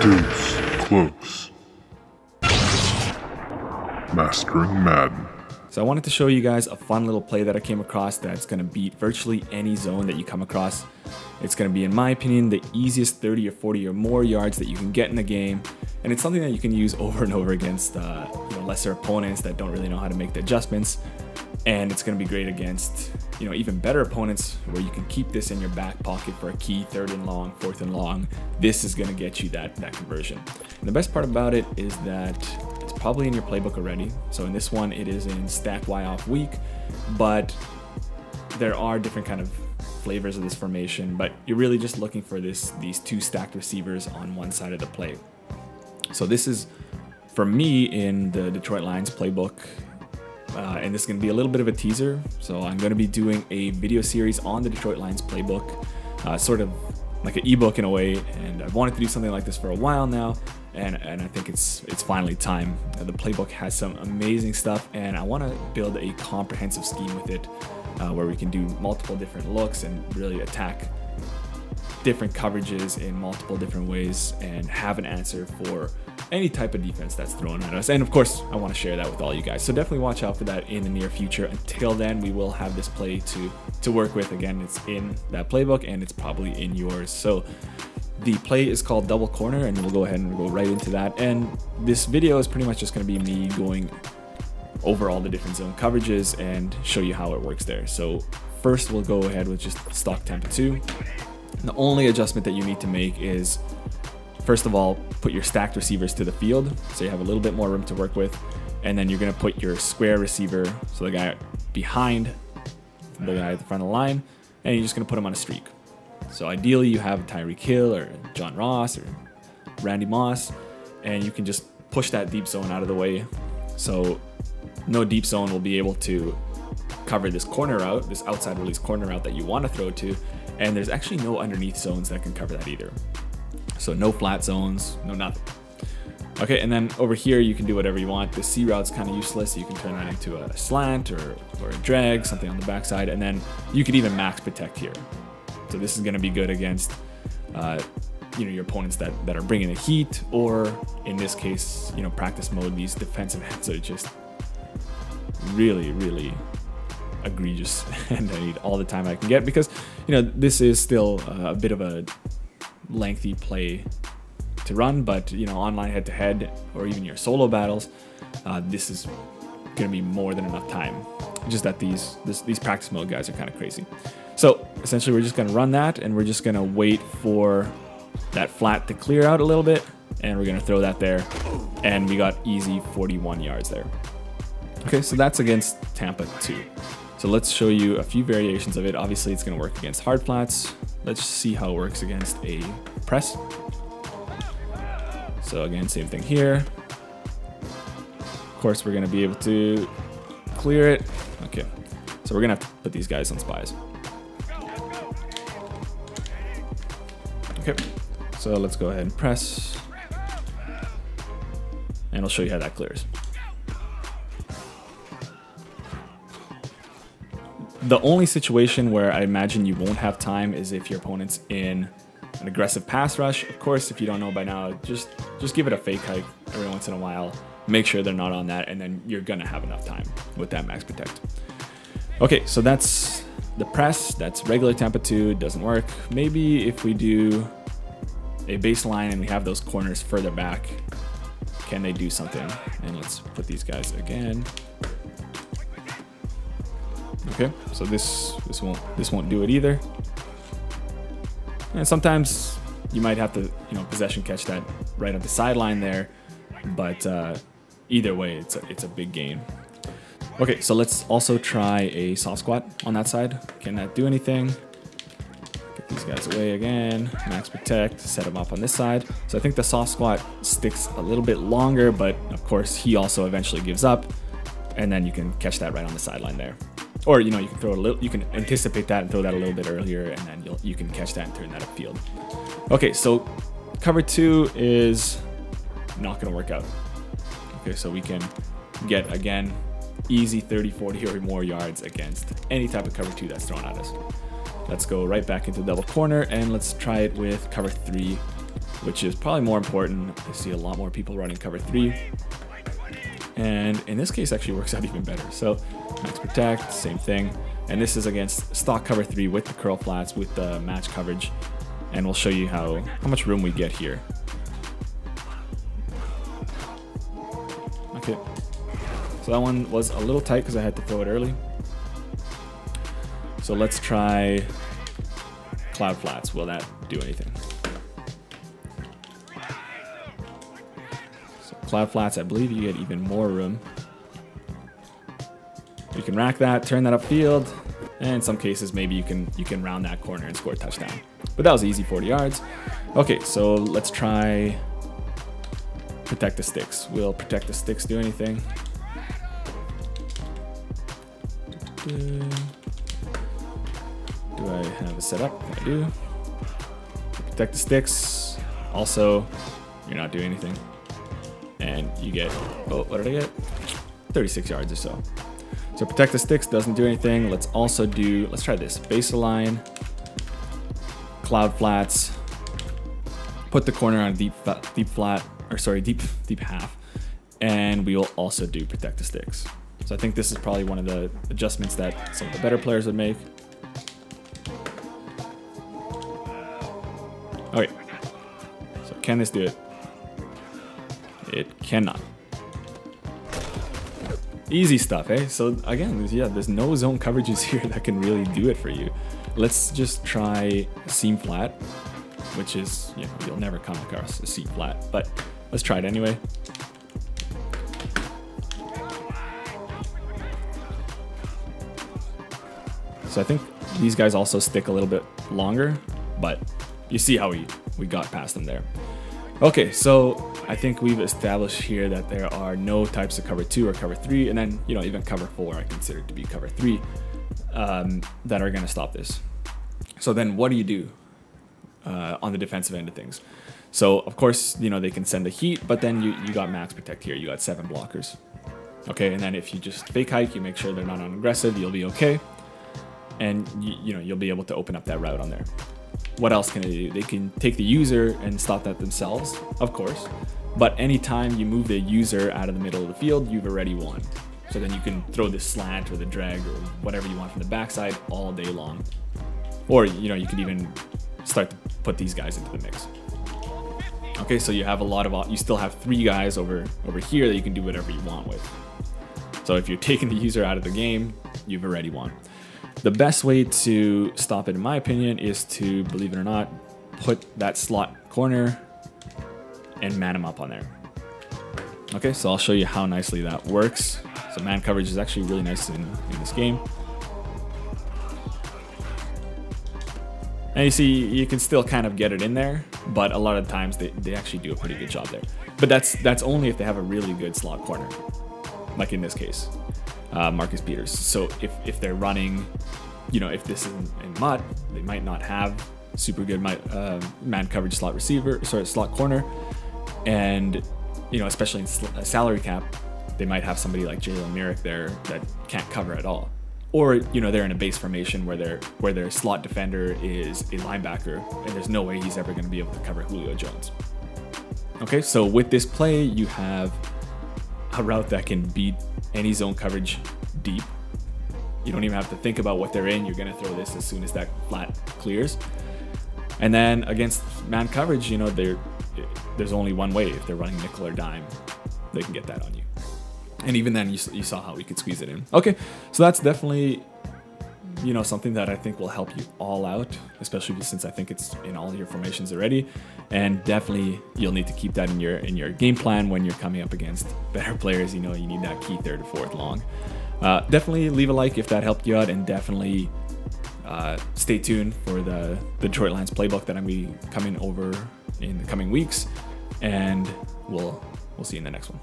Deuce close. Mastering Madden. So I wanted to show you guys a fun little play that I came across that's going to beat virtually any zone that you come across. It's going to be, in my opinion, the easiest 30 or 40 or more yards that you can get in the game. And it's something that you can use over and over against lesser opponents that don't really know how to make the adjustments. And it's going to be great against even better opponents where you can keep this in your back pocket for a key 3rd and long, 4th and long. This is going to get you that conversion. And the best part about it is that it's probably in your playbook already. So in this one, it is in stack Y off week, but there are different kind of flavors of this formation, but you're really just looking for these 2 stacked receivers on one side of the play. So this is, for me, in the Detroit Lions playbook, and this is going to be a little bit of a teaser. So I'm going to be doing a video series on the Detroit Lions playbook, sort of like an ebook in a way, and I've wanted to do something like this for a while now, and I think it's finally time. The playbook has some amazing stuff, and I want to build a comprehensive scheme with it, where we can do multiple different looks and really attack different coverages in multiple different ways and have an answer for any type of defense that's thrown at us. And of course, I want to share that with all you guys. So definitely watch out for that in the near future. Until then, we will have this play to work with. Again, it's in that playbook and it's probably in yours. So the play is called double corner, and we'll go ahead and go right into that. And this video is pretty much just going to be me going over all the different zone coverages and show you how it works there. So first, we'll go ahead with just stock Tampa 2. The only adjustment that you need to make is, first of all, put your stacked receivers to the field so you have a little bit more room to work with, and then you're going to put your square receiver, so the guy behind the guy at the front of the line, and you're just going to put him on a streak. So ideally you have Tyreek Hill or John Ross or Randy Moss, and you can just push that deep zone out of the way. So no deep zone will be able to cover this corner route, this outside release corner route that you want to throw to, and there's actually no underneath zones that can cover that either. So no flat zones, no nothing. Okay, and then over here you can do whatever you want. The C route's kind of useless. You can turn that into a slant or a drag, something on the backside, and then you could even max protect here. So this is going to be good against your opponents that are bringing the heat, or in this case, practice mode. These defensive ends are just really egregious, and I need all the time I can get because this is still a bit of a lengthy play to run, but online head-to-head or even your solo battles, this is gonna be more than enough time. Just that these practice mode guys are kind of crazy. So essentially we're just gonna run that, and we're just gonna wait for that flat to clear out a little bit, and we're gonna throw that there, and we got easy 41 yards there. Okay, so that's against Tampa 2. So let's show you a few variations of it. Obviously it's gonna work against hard flats. Let's see how it works against a press. So again, same thing here. Of course, we're gonna be able to clear it. Okay, so we're gonna have to put these guys on spies. Okay, so let's go ahead and press, and I'll show you how that clears. The only situation where I imagine you won't have time is if your opponent's in an aggressive pass rush. Of course, if you don't know by now, just give it a fake hike every once in a while. Make sure they're not on that, and then you're gonna have enough time with that max protect. Okay, so that's the press. That's regular Tampa 2. It doesn't work. Maybe if we do a baseline and we have those corners further back, can they do something? And let's put these guys again. Okay, so this won't do it either. And sometimes you might have to possession catch that right at the sideline there, but either way, it's a big gain. Okay, so let's also try a soft squat on that side. Can that do anything? Get these guys away again. Max protect. Set them up on this side. So I think the soft squat sticks a little bit longer, but of course he also eventually gives up, and then you can catch that right on the sideline there. Or you can throw it a little. You can anticipate that and throw that a little bit earlier, and then you can catch that and turn that upfield. Okay, so cover 2 is not going to work out. Okay, so we can get again easy 30, 40 or more yards against any type of cover 2 that's thrown at us. Let's go right back into double corner, and let's try it with cover 3 which is probably more important. I see a lot more people running cover 3. And in this case, actually works out even better. So max protect, same thing. And this is against stock cover 3 with the curl flats, with the match coverage. And we'll show you how much room we get here. Okay. So that one was a little tight because I had to throw it early. So let's try cloud flats. Will that do anything? So cloud flats, I believe you get even more room. You can rack that, turn that upfield, and in some cases maybe you can round that corner and score a touchdown. But that was easy 40 yards. Okay, so let's try protect the sticks. Will protect the sticks do anything? Do I have it set up? I do. Protect the sticks. Also, you're not doing anything. And you get, oh, what did I get? 36 yards or so. So protect the sticks doesn't do anything. Let's also do, let's try this. Base align, cloud flats, put the corner on a deep flat, or sorry, deep half. And we will also do protect the sticks. So I think this is probably one of the adjustments that some of the better players would make. Okay, so can this do it? It cannot. Easy stuff, eh? So again, yeah, there's no zone coverages here that can really do it for you. Let's just try seam flat, which is, you know, you'll never come across a seam flat, but let's try it anyway. So I think these guys also stick a little bit longer, but you see how we got past them there. Okay, so I think we've established here that there are no types of cover 2 or cover 3, and then, you know, even cover 4 I consider to be cover 3 that are going to stop this. So then what do you do on the defensive end of things? So of course, you know, they can send the heat, but then you got max protect here. You got 7 blockers. Okay, and then if you just fake hike, you make sure they're not on aggressive, you'll be okay. And you know, you'll be able to open up that route on there. What else can they do? They can take the user and stop that themselves, of course. But anytime you move the user out of the middle of the field, you've already won. So then you can throw this slant or the drag or whatever you want from the backside all day long. Or, you know, you could even start to put these guys into the mix. Okay, so you have a lot of, you still have 3 guys over here that you can do whatever you want with. So if you're taking the user out of the game, you've already won. The best way to stop it, in my opinion, is to, believe it or not, put that slot corner and man him up on there. Okay, so I'll show you how nicely that works. So man coverage is actually really nice in this game. And you see, you can still kind of get it in there, but a lot of times they actually do a pretty good job there. But that's only if they have a really good slot corner, like in this case. Marcus Peters. So if they're running, you know, if this isn't in MUT, they might not have super good man coverage slot receiver, sorry, slot corner, and you know, especially in salary cap, they might have somebody like Jalen Myrick there that can't cover at all, or you know, they're in a base formation where their slot defender is a linebacker, and there's no way he's ever going to be able to cover Julio Jones. Okay, so with this play, you have a route that can beat any zone coverage deep. You don't even have to think about what they're in. You're going to throw this as soon as that flat clears. And then against man coverage, you know, there's only one way. If they're running nickel or dime, they can get that on you. And even then, you saw how we could squeeze it in. Okay, so that's definitely, you know, something that I think will help you all out, especially since I think it's in all your formations already. And definitely you'll need to keep that in your game plan when you're coming up against better players. You know, you need that key 3rd or 4th long. Definitely leave a like if that helped you out, and definitely stay tuned for the Detroit Lions playbook that I'm going to be coming over in the coming weeks, and we'll see you in the next one.